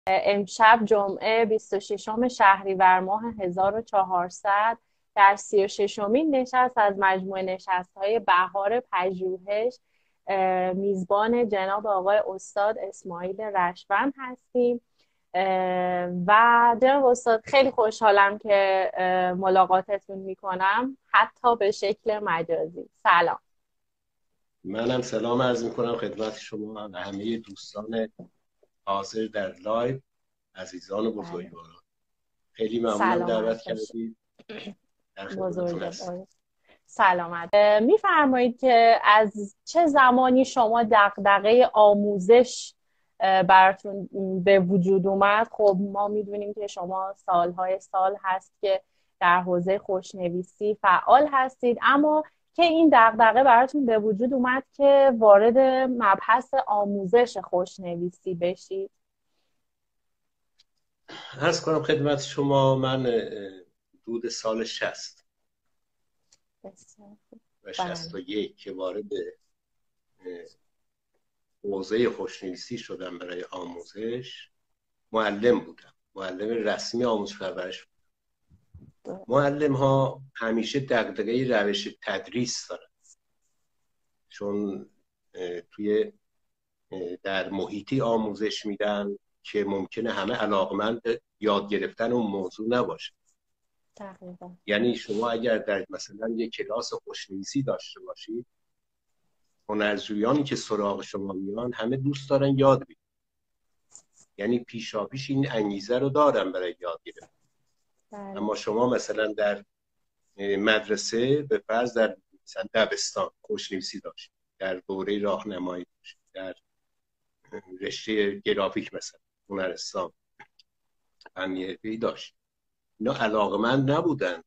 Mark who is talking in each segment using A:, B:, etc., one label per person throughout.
A: امشب جمعه 26 شهریور ماه 1400 در 36مین نشست از مجموعه نشست‌های بهار پژوهش میزبان جناب آقای استاد اسماعیل رشوند هستیم. و جناب استاد خیلی خوشحالم که ملاقاتتون میکنم، حتی به شکل مجازی. سلام.
B: منم سلام عرض میکنم خدمت شما و همه دوستان حاضر در لایو، عزیزان و
A: بله.
B: بزرگواران. خیلی ممنونم
A: سلامت
B: دعوت
A: باشید.
B: کردید. در خدمتتون هستم.
A: بزرگوار سلامت. میفرمایید که از چه زمانی شما دغدغه آموزش براتون به وجود اومد؟ خب ما میدونیم که شما سالهای سال هست که در حوزه خوشنویسی فعال هستید، اما که این دغدغه براتون به وجود اومد که وارد مبحث آموزش خوشنویسی بشید؟
B: عرض کنم خدمت شما، من حدود سال 60
A: بسیار خوب.
B: و
A: بله.
B: 61 که وارد حوزه خوشنویسی شدم برای آموزش، معلم بودم. معلم رسمی آموزش پرورش. معلم ها همیشه دغدغه روش تدریس دارن، چون توی در محیطی آموزش میدن که ممکنه همه علاقمند یاد گرفتن اون موضوع نباشه.
A: تقریبا.
B: یعنی شما اگر در مثلا یک کلاس خوشنویسی داشته باشید، هنرجویانی که سراغ شما میان همه دوست دارن یاد بگیرن، یعنی پیشاپیش این انگیزه رو دارن برای یاد گرفتن.
A: بله.
B: اما شما مثلا در مدرسه به فرض در مثلا دبستان خوشنویسی داشت، در دوره راهنمایی داشت، در رشته گرافیک مثلا هنرستان فنی داشت، اینا علاقمند نبودن،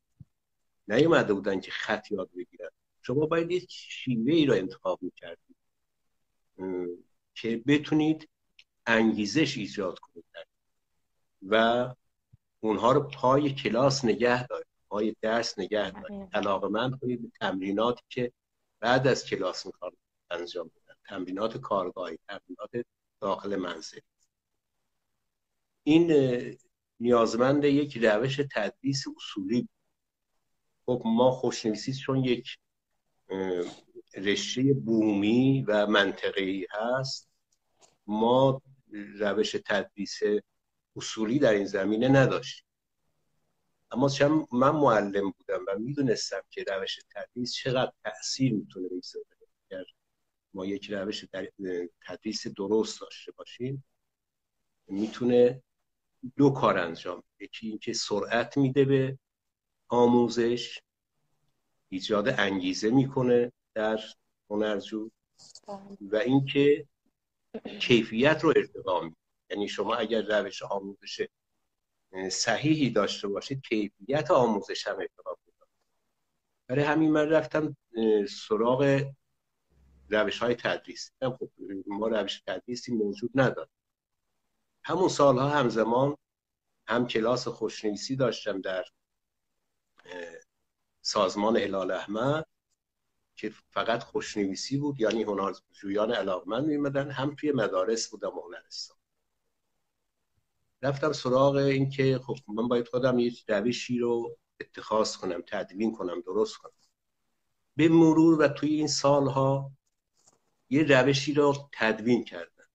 B: نیومده بودن که خط یاد بگیرن. شما باید یک شیوه ای رو انتخاب میکردید که بتونید انگیزش ایجاد کنید و اونها رو پای کلاس نگه دارید، پای درس نگه دارید، علاقمند کنید به تمریناتی که بعد از کلاس میخوان انجام بدن، تمرینات کارگاهی، تمرینات داخل منزل. این نیازمند یک روش تدریس اصولی بود. خب ما خوشنویسی چون یک رشته بومی و منطقه‌ای هست، ما روش تدریس اصولی در این زمینه نداشتیم. اما چون من معلم بودم و میدونستم که روش تدریس چقدر تأثیر میتونه بگذاره اگر ما یک روش تدریس درست داشته باشیم، میتونه دو کار انجام. یکی اینکه سرعت میده به آموزش، ایجاد انگیزه میکنه در هنرجو، و اینکه کیفیت رو ارتقا میده. یعنی شما اگر روش آموزش صحیحی داشته باشید، کیفیت آموزش هم ارتقا میده. برای همین من رفتم سراغ روش های تدریس. خب ما روش تدریسی موجود نداریم. همون سالها همزمان هم کلاس خوشنویسی داشتم در سازمان هلال احمر که فقط خوشنویسی بود، یعنی هنرجویان علاقمند میمدن، هم توی مدارس بودم و هنرستان. رفتم سراغ این که خب من باید خودم یک روشی رو اتخاذ کنم، تدوین کنم، درست کنم. به مرور و توی این سالها یه روشی رو تدوین کردم،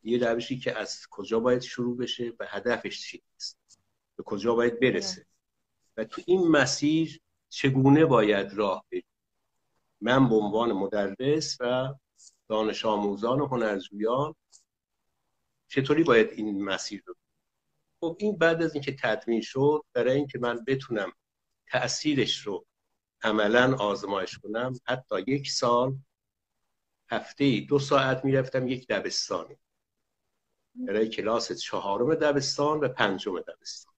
B: یه روشی که از کجا باید شروع بشه و هدفش چیست، به کجا باید برسه و تو این مسیر چگونه باید راه بریم. من به عنوان مدرس و دانش آموزان و هنرجویان چطوری باید این مسیر رو. خب این بعد از اینکه تدوین شد، برای اینکه من بتونم تأثیرش رو عملاً آزمایش کنم، حتی یک سال هفته‌ای 2 ساعت میرفتم یک دبستانی برای کلاس 4 دبستان و 5 دبستان.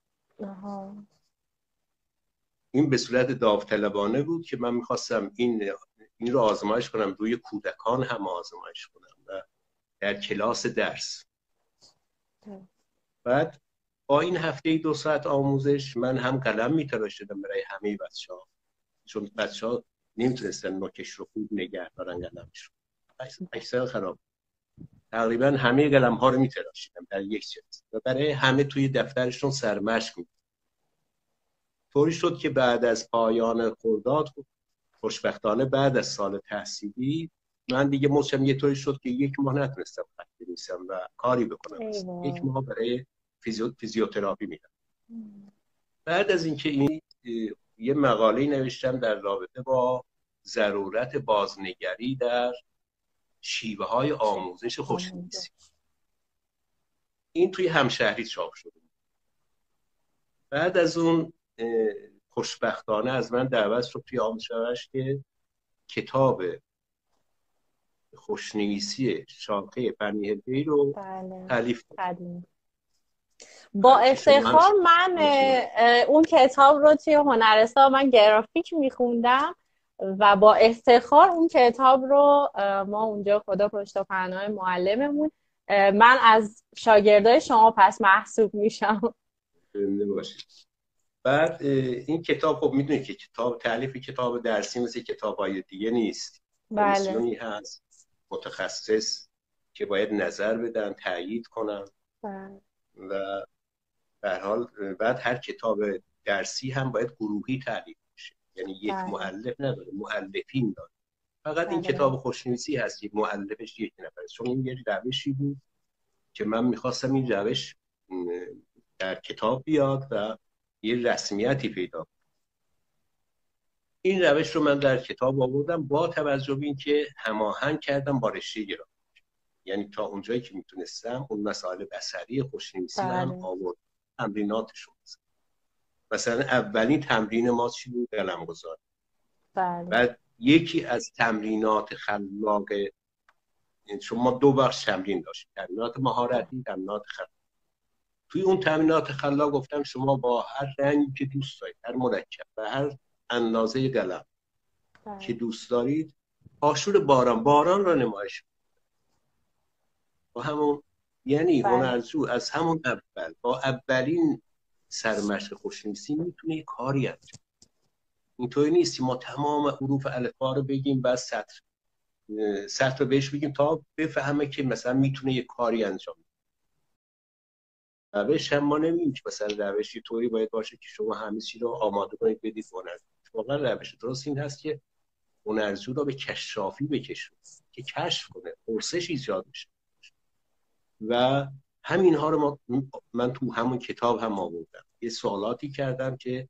B: این به صورت داوطلبانه بود که من میخواستم این رو آزمایش کنم، روی کودکان هم آزمایش کنم و در کلاس درس. بعد با این هفته 2 ساعت آموزش من هم قلم میتراشیدم برای همه بچه‌ها، چون بچه‌ها نمیتونستن نوکش رو خوب نگه دارن قلمش رو، اکثر خراب. تقریبا همه قلم ها رو میتراشیدم در یک جلسه و برای همه توی دفترشون سرمشق می‌کردم. طوری شد که بعد از پایان خرداد، خوشبختانه بعد از سال تحصیلی، من دیگه مچم یه طوری شد که یک ماه نتونستم خط بنویسم و کاری بکنم. یک ماه برای فیزیوتراپی میرم. بعد از اینکه این یه مقاله نوشتم در رابطه با ضرورت بازنگری در شیوه های آموزش خوشنویسی. این توی همشهری چاپ شده. بعد از اون خوشبختانه از من دعوت شد توی آموزشش که کتاب خوشنویسی شاخه فنی حرفه‌ای رو تالیف کنم.
A: با افتخار من اون کتاب رو توی هنرستان من گرافیک میخوندم و با افتخار اون کتاب رو ما اونجا خدا پشت و پناه معلممون، من از شاگردای شما پس محسوب میشم.
B: بعد این کتاب خب میدونید که کتاب تالیف کتاب درسی مثل کتاب‌های دیگه نیست. کمیسیونی هست متخصص که باید نظر بدن، تایید کنن و به هر حال بعد هر کتاب درسی هم باید گروهی تالیف بشه، یعنی یک مؤلف نداره، مؤلفین داره. فقط این کتاب خوشنویسی هست که مؤلفش یک نفره، چون این یه روشی بود که من میخواستم این روش در کتاب بیاد و یه رسمیتی پیدا کنه. این روش رو من در کتاب آوردم با توجه به اینکه هماهنگ کردم با رشته گرافیک، یعنی تا اونجایی که میتونستم اون مسائل بصری خوشنویسی رو هم آوردم، تمریناتشون. مثلا اولین تمرین ما چی بود؟ قلم‌گذاری. بعد یکی از تمرینات خلاق، چون ما دو بخش تمرین داشتیم، تمرینات مهارتی، تمرینات خلاق. توی اون تمرینات خلاق گفتم شما با هر رنگی که دوست دارید، هر مرکب و هر اندازه قلم که دوست دارید، آشور باران را نمایش با همون، یعنی هنرجو از همون اول با اولین سرمشق خوشنویسی میتونه یه کاری انجام. اینطوری نیست ما تمام حروف الفبا رو بگیم بعد سطر رو بهش بگیم تا بفهمه که مثلا میتونه یه کاری انجام بده. روش هم ما نمیگیم که مثلا روشی طوری باید باشه که شما همه چی رو آماده کنید بدید هنرجو. واقعا روش درست این هست که هنرجو رو به کشافی بکشونه که کشف کنه، پرسش ایجاد بشه. و همین ها رو من تو همون کتاب هم آوردم. یه سوالاتی کردم که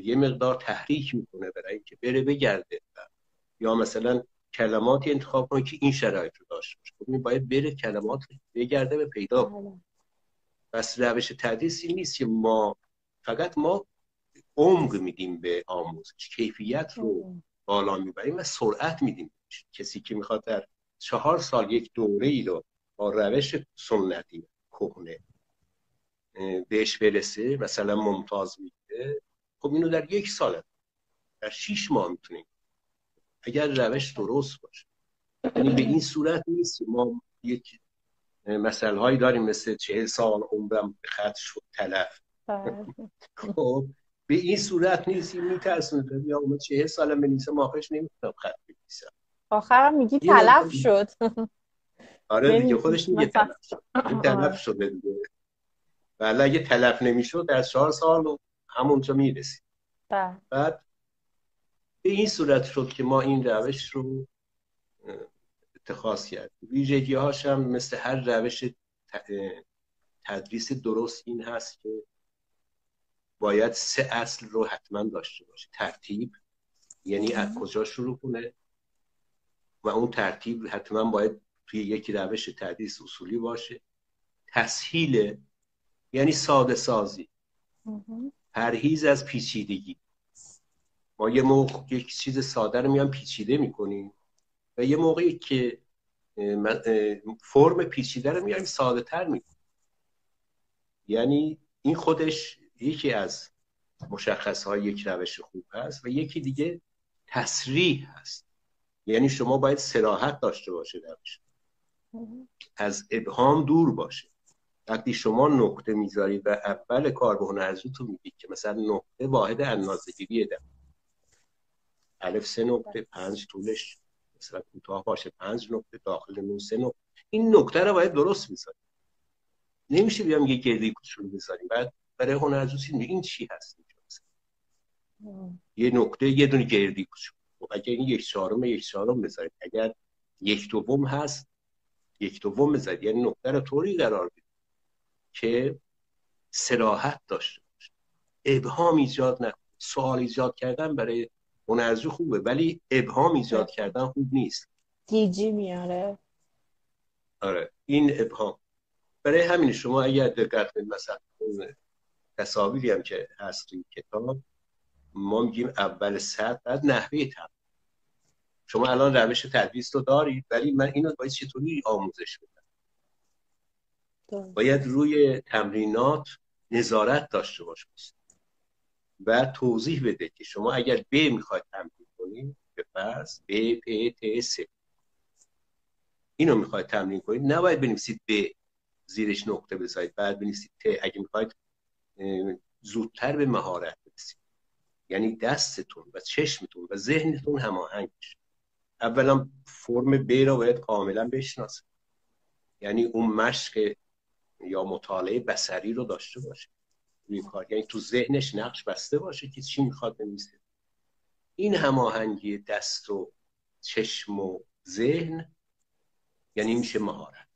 B: یه مقدار تحریک میکنه برای اینکه بره بگرده، یا مثلا کلماتی انتخاب کنه که این شرایط رو داشته باشه. باید بره کلمات بگرده و پیدا کنه. بس روش تدریس این نیست که فقط ما عمق میدیم به آموزش، کیفیت رو بالا میبریم و سرعت میدیم. کسی که میخواد در 4 سال یک دوره ای رو با روش سنتی کهنه بهش برسه، مثلا ممتاز میگیره، خب اینو در 1 سال، در 6 ماه میتونیم، اگر روش درست باشه. یعنی به این صورت نیست ما یک مسئله هایی داریم مثل 40 سال عمرم به خط شد تلف. خب به این صورت نیست، میترسونه یا من 40 سالم بنویسم آخرش نمیتونم خط بنویسم،
A: آخرم میگی تلف شد.
B: آره دیگه خودش میگه تلف شد. این تلف شده دیگه. ولی اگه تلف نمیشد در 4 سال همونجا میرسید. بعد به این صورت شد که ما این روش رو اتخاذ کرد. ویژگی هاش هم مثل هر روش تدریس درست این هست که باید 3 اصل رو حتما داشته باشه. ترتیب، یعنی از کجا شروع کنه، و اون ترتیب حتما باید توی یک روش تدریس اصولی باشه. تسهیل، یعنی ساده سازی، پرهیز از پیچیدگی. ما یه موقع یک چیز ساده رو میان پیچیده میکنیم و یه موقعی که فرم پیچیده رو میاریم ساده تر میکنیم. یعنی این خودش یکی از مشخصهای یک روش خوب هست. و یکی دیگه تسریح هست، یعنی شما باید صراحت داشته باشه روش، از ابهام دور باشه. وقتی شما نقطه میذارید و اول کار به هنرجوتون میگید که مثلا نقطه واحد اندازه‌گیریه، الف 3 نقطه، 5 طولش مثلا کوتاه باشه 5 نقطه، داخل نون 3 نقطه، این نکته رو باید درست بذاریم. نمیشه بیام یه گردی کوچولو بذاریم بعد برای هنرجویی این چی هست یه نکته یه دونه گردی کوچولو. اگر این 1/4 بذارید، اگر 1/2 هست 1/2 بذارید، یعنی نکته رو طوری قرار بدید که صراحت داشته باشه، ابهام ایجاد نکنه. سوال ایجاد کردن برای هنرجو خوبه ولی ابهام ایجاد کردن خوب نیست،
A: گیجی میاره.
B: آره این ابهام. برای همین شما اگر دقت کنید مثلا تصاویری هم که هست توی کتاب ما میگیم اول سطر بعد نحوه تمرین. شما الان روش تدریس رو دارید ولی من اینو باید چطوری آموزش بدم؟ باید روی تمرینات نظارت داشته باشید و توضیح بده که شما اگر ب میخواید تمرین کنید به فرض ب پ ت س اینو میخواید تمرین کنید، نباید بنویسید ب زیرش نقطه بذارید بعد بنویسید ت. اگه میخواید زودتر به مهارت برسید یعنی دستتون و چشمتون و ذهنتون هماهنگ بشه. اولا فرم ب را باید کاملا بشناسید، یعنی اون مشق یا مطالعه بصری رو داشته باشه روی کار، یعنی تو ذهنش نقش بسته باشه که چی میخواد بنویسه. این هماهنگی دست و چشم و ذهن یعنی میشه مهارت.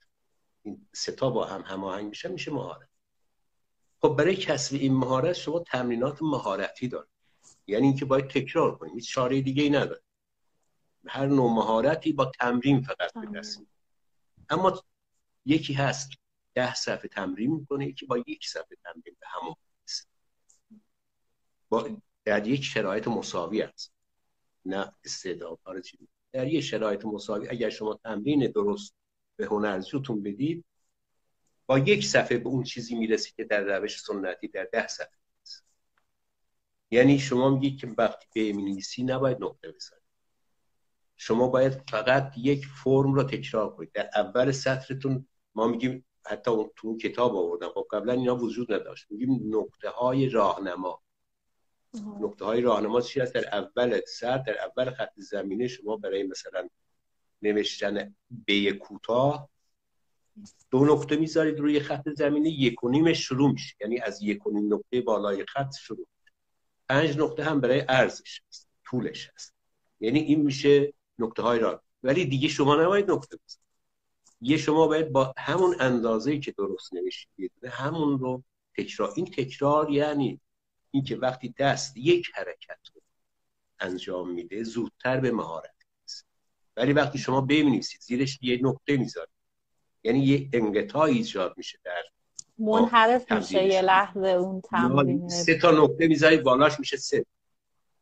B: این سه تا با هم هماهنگ میشه میشه مهارت. خب برای کسب این مهارت شما تمرینات مهارتی دارید، یعنی اینکه باید تکرار کنید، هیچ چاره دیگه ای نداره. هر نوع مهارتی با تمرین فقط به دست میاد. اما یکی هست 10 صفحه تمرین میکنه، یکی با 1 صفحه تمرین به همون میرسه. با در یک شرایط مساوی است، نه استعدادها چیزی. در یک شرایط مساوی اگر شما تمرین درست به هنرجوتون بدید با 1 صفحه به اون چیزی میرسید که در روش سنتی در 10 صفحه میرسید. یعنی شما میگید که وقتی به می‌نویسی نباید نقطه بزنید، شما باید فقط یک فرم رو تکرار کنید. در اول سطرتون ما میگیم، حتی تو اون کتاب آوردم، خب قبلا اینا وجود نداشت، میگیم نقطه های راهنما. نقطه های راهنما چی هست؟ در اول سطر، در اول خط زمینه شما برای مثلا نوشتن ب کوتاه 2 نقطه میذارید روی خط زمینه، 1.5 شروع میشه، یعنی از 1.5 نقطه بالای خط شروع میشه. 5 نقطه هم برای عرضش هست، طولش هست، یعنی این میشه نقطه های راه. ولی دیگه شما نباید نقطه بزنید، یه شما باید با همون اندازه‌ای که درست نوشتید همون رو تکرار. این تکرار یعنی این که وقتی دست یک حرکت رو انجام میده زودتر به مهارت میرسه. ولی وقتی شما بنویسید زیرش یه نقطه میذارید یعنی یه انقطاع ایجاد میشه در
A: منحرف میشه یه لحظه اون تمرین.
B: 3 تا نقطه میذارید بالاش میشه 3.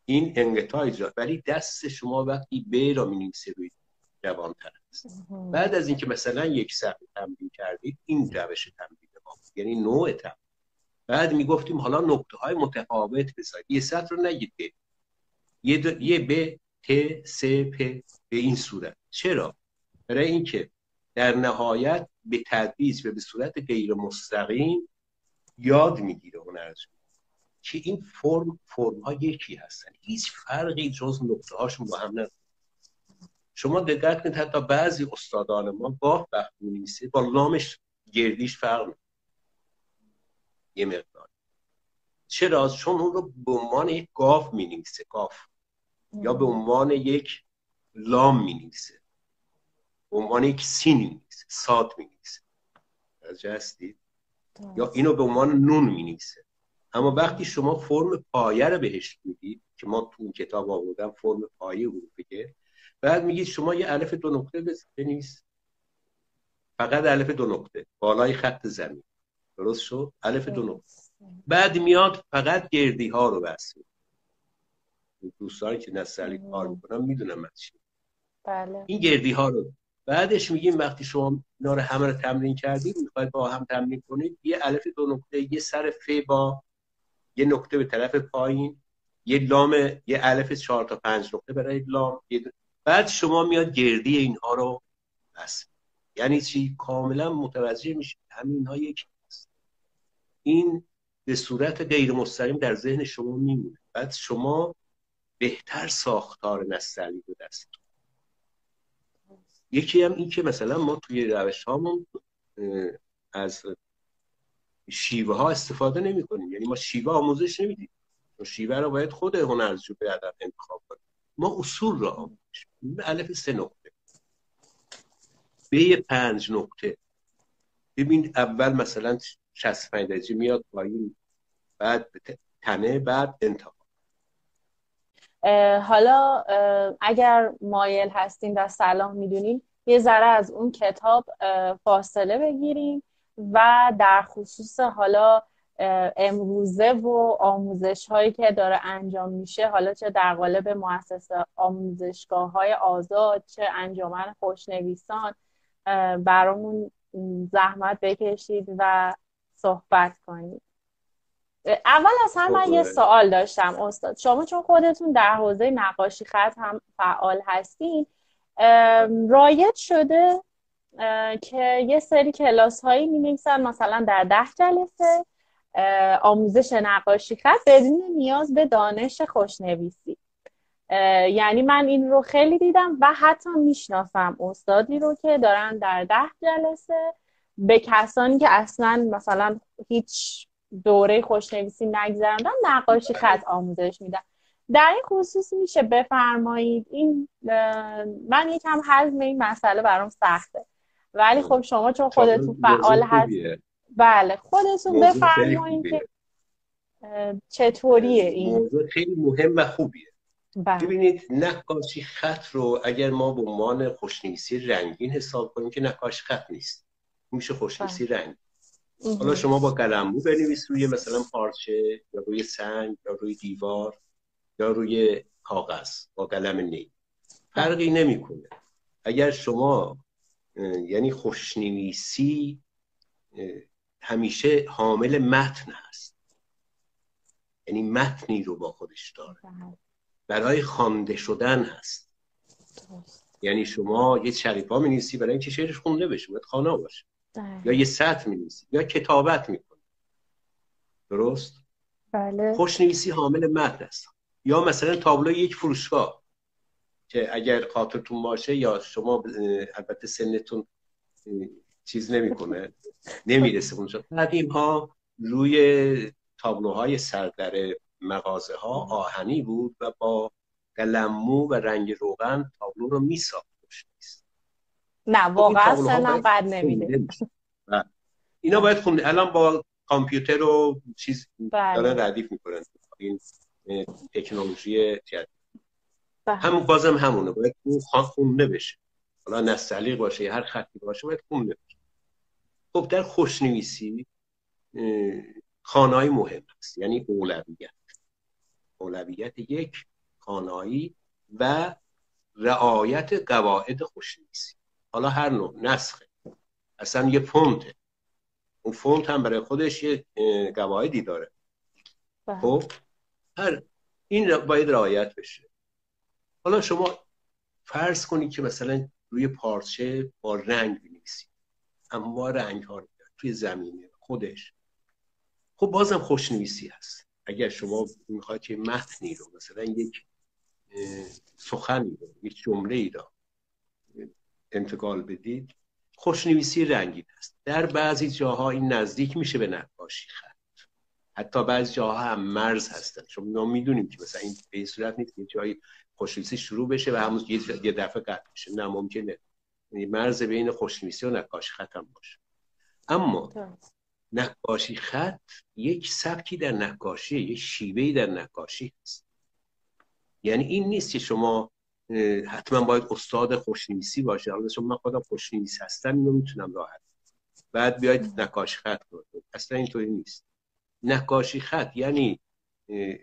B: این انقطاع ایجاد. ولی دست شما وقتی ب را می‌نویسه روی جوان‌تر است. بعد از اینکه مثلا 1 صفحه تمرین کردید این روش تمرین ما، یعنی نوع تمرین. بعد میگفتیم حالا نقطه‌های متفاوت بذارید، یه سطر رو نگید یه ب ت س پ به این صورت. چرا؟ برای اینکه در نهایت به تدریج و به صورت غیر مستقیم یاد میگیره هنرجو که این فرم ها یکی هستن، هیچ فرقی جز نقطه هاشون با هم نداره. شما دقت کنید حتی بعضی استادان ما گاه وقت می‌نویسه با لامش گردیش فرق می‌کنه یه مقدار. چرا؟ چون اون رو به عنوان یک گاف می‌نویسه، گاف، یا به عنوان یک لام می‌نویسه، به عنوان یک سین می‌نویسه، صاد می‌نویسه. درجه هستید؟ یا اینو به عنوان نون می‌نویسه. اما وقتی شما فرم پایه رو بهش میدید که ما تو این کتاب آوردم فرم پایه حروفه، بعد میگید شما یه الف 2 نقطه بنویس، فقط الف 2 نقطه بالای خط زمین، درست شد؟ الف 2 نقطه. بعد میاد فقط گردی ها رو بس. دوستانی که نستعلیق کار میکنم میدونم من چی.
A: بله. این
B: گردی ها رو بعدش میگیم وقتی شما اینا رو همه رو تمرین کردید میخواید با هم تمرین کنید، یه الف 2 نقطه، یه سر ف با یه نقطه به طرف پایین، یه لام، یه الف 4 تا 5 نقطه برای لام، بعد شما میاد گردی اینها رو بس. یعنی چی؟ کاملا متوجه میشه همین اینها یکی است. این به صورت غیر مستقیم در ذهن شما میمونه. بعد شما بهتر ساختار نستعلیق به دست. یکی هم این که مثلا ما توی روش هامون از شیوه ها استفاده نمی کنیم. یعنی ما شیوه آموزش نمیدیم، شیوه رو باید خود هنرجو به ادب انتخاب کنیم. ما اصول رو آموزش میدیم. الف 3 نقطه، ب 5 نقطه. ببین اول مثلا 65 درجه میاد پایین، بعد تنه، بعد انتها.
A: حالا اگر مایل هستین و صلاح میدونین یه ذره از اون کتاب فاصله بگیریم و در خصوص حالا امروزه و آموزش هایی که داره انجام میشه، حالا چه در قالب مؤسسه آموزشگاه های آزاد، چه انجمن خوشنویسان، برامون زحمت بکشید و صحبت کنید. اول از همه من یه سوال داشتم استاد. شما چون خودتون در حوزه نقاشی خط هم فعال هستین، رایج شده که یه سری کلاس هایی می نویسن مثلا در 10 جلسه آموزش نقاشی خط بدون نیاز به دانش خوشنویسی. یعنی من این رو خیلی دیدم و حتی میشناسم استادی رو که دارن در 10 جلسه به کسانی که اصلا مثلا هیچ دوره خوشنویسی نگذروندن نقاشی خط آموزش میدن. در این خصوص میشه بفرمایید؟ این من یکم هضم این مسئله برام سخته، ولی خب شما چون خودتون فعال هست، بله خودتون بفرمایید که چطوریه این
B: موضوع. خیلی مهم و خوبیه. ببینید نقاشی خط رو اگر ما به عنوان خوشنویسی رنگین حساب کنیم که نقاشی خط نیست، میشه خوشنویسی رنگین. حالا شما با قلمو بنویس روی مثلا پارچه یا روی سنگ یا روی دیوار یا روی کاغذ با قلم نی، فرقی نمیکنه. اگر شما یعنی خوشنویسی همیشه حامل متن هست، یعنی متنی رو با خودش داره، برای خوانده شدن هست. یعنی شما یه شریفا می‌نویسی برای اینکه شعرش خونده بشه، باید خوانا باشه. یا یه سطر می‌نویسی یا کتابت می‌کنی. درست؟
A: بله.
B: خوشنویسی حامل متن است. یا مثلا تابلو یک فروشگاه که اگر خاطرتون باشه، یا شما البته سنتون چیز نمی‌کنه، نمیرسه اونجا. قدیم ها روی تابلوهای سردر مغازه ها آهنی بود و با قلممو و رنگ روغن تابلو رو میساخت.
A: نه واقعا سنم قد نمیده.
B: اینا باید خونده. الان با کامپیوتر و چیز دارن ردیف میکنن این تکنولوژی جدید. هم بازم همونه، باید خونده بشه. حالا نستعلیق باشه یا هر خطی باشه باید خونده بشه. خب در خوشنویسی خانایی مهم است، یعنی اولویت یک خانایی و رعایت قواعد خوشنویسی. حالا هر نوع نسخه اصلا یه فونته، اون فونت هم برای خودش یه قواعدی داره. خب این باید رعایت بشه. حالا شما فرض کنید که مثلا روی پارچه با رنگ بنویسید، اما رنگ ها توی زمینه خودش، خب بازم خوشنویسی هست. اگر شما میخواید که متنی رو مثلا یک سخنی رو، یک جمله‌ای رو انتقال بدید، خوشنویسی رنگین است. در بعضی جاها این نزدیک میشه به نقاشی خط، حتی بعضی جاها هم مرز هستن. شما میدونیم که مثلا این به این صورت نیست که جایی خوشنویسی شروع بشه و همون یه دفعه قطع بشه. نه، ممکنه مرز بین خوشنویسی و نقاشی خط هم باشه. اما نقاشی خط یک سبکی در نقاشی، یک شیوهی در نقاشی هست. یعنی این نیست که شما حتما باید استاد خوشنویسی باشه. حالا چون من خودم خوشنویس هستم اینو میتونم راحت بعد بیاید نقاشی خط کنید. اصلا اینطوری نیست. نقاشی خط یعنی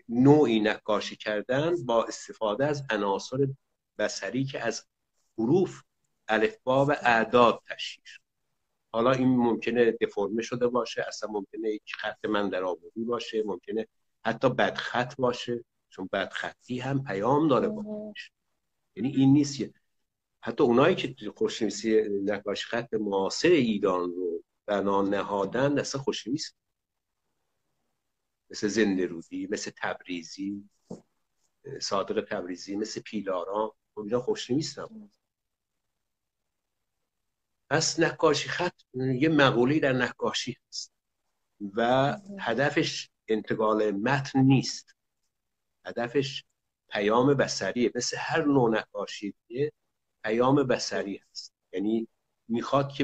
B: نوعی نقاشی کردن با استفاده از عناصر بصری که از حروف، الفبا و اعداد تشکیل شده. حالا این ممکنه دفرمه شده باشه، اصلا ممکنه یک خط من در آوردی باشه، ممکنه حتی بدخط باشه، چون بدخطی هم پیام داره با خودش. یعنی این نیست که حتی اونایی که خوشنویسی نقاشی خط معاصر ایران رو بنا نهادن اصلا خوشنویس، مثل زنده رودی، مثل تبریزی، صادق تبریزی، مثل پیلاران، اینا خوشنویس نبود. پس نقاشی خط یه مقوله‌ای در نقاشی هست و هدفش انتقال متن نیست، هدفش پیام بصریه. مثل هر نوع نقاشی دیگه پیام بصری هست، یعنی میخواد که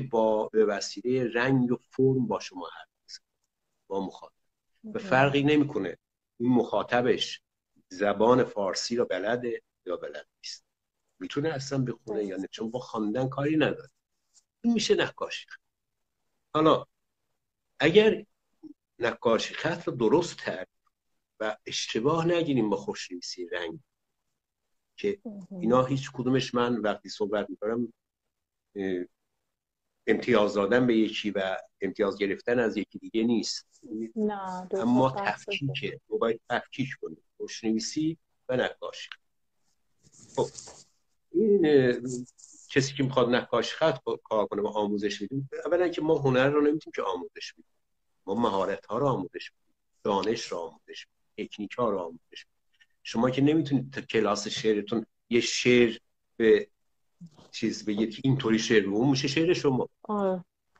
B: به وسیله رنگ و فرم با شما حرف بزنه، با مخاطب. و فرقی نمیکنه این مخاطبش زبان فارسی رو بلده یا بلد نیست، میتونه اصلا بخونه یا نه، چون با خواندن کاری نداره. این میشه نقاشی خط. حالا اگر نقاشی خط رو درست تعریف و اشتباه نگیریم با خوشنویسی رنگ، که اینا هیچ کدومش من وقتی صحبت میکنم امتیاز دادن به یکی و امتیاز گرفتن از یکی دیگه نیست،
A: نه،
B: اما تفکیکه، ما باید تفکیک کنیم خوشنویسی و نقاشی. خب این کسی که میخواد نقاشی خط کار کنه و آموزش میدیم، اولا که ما هنر رو نمیتونیم که آموزش بدیم، ما مهارت ها رو آموزش بدیم، دانش رو آموزش بدیم، تکنیک ها رو آموزش بدیم. شما که نمیتونید تا کلاس شعرتون یه شعر به چیز بگید که اینطوری شعر رو اون میشه شعر شما.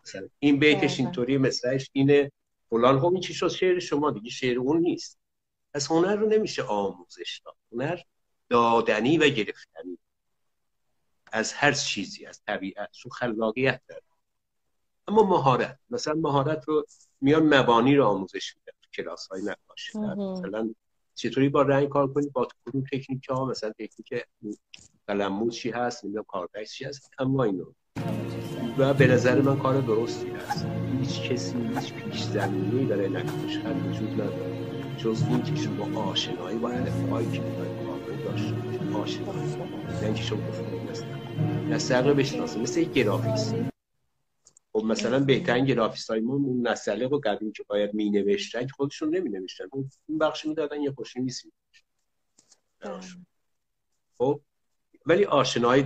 B: مثلا این بیتش اینطوری، مثلش اینه فلان، خب این چی شد شعر شما دیگه، شعر اون نیست. پس هنر رو نمیشه آموزش داد، هنر دادنی و گرفتنی از هر چیزی، از طبیعت، چون خلاقیت داره. اما مهارت، مثلا مهارت رو میان مبانی رو آموزش میدن تو کلاس های نقاشی، مثلا چطوری با رنگ کار کنی، با کدوم تکنیک ها، مثلا تکنیک قلممو چی هست، نمیدونم کاربکس چی هست، اما اینو و به نظر من کار درستی هست. هیچ کسی هیچ پیش زمینه‌ای برای نقاشی خط وجود نداره جز این که شما آشنایی با الفبایی که باید کار داشته باشید، آشنایی، نه اینکه شما بفهمید نسل رو بشناسید. مثل یک گرافیست، خب مثلا بهترین گرافیستایمون اون نسله رو قدیم که باید می نوشتن خودشون نمی نوشتن، اون بخش میدادن یه خوشنویسی. خب ولی آشنایی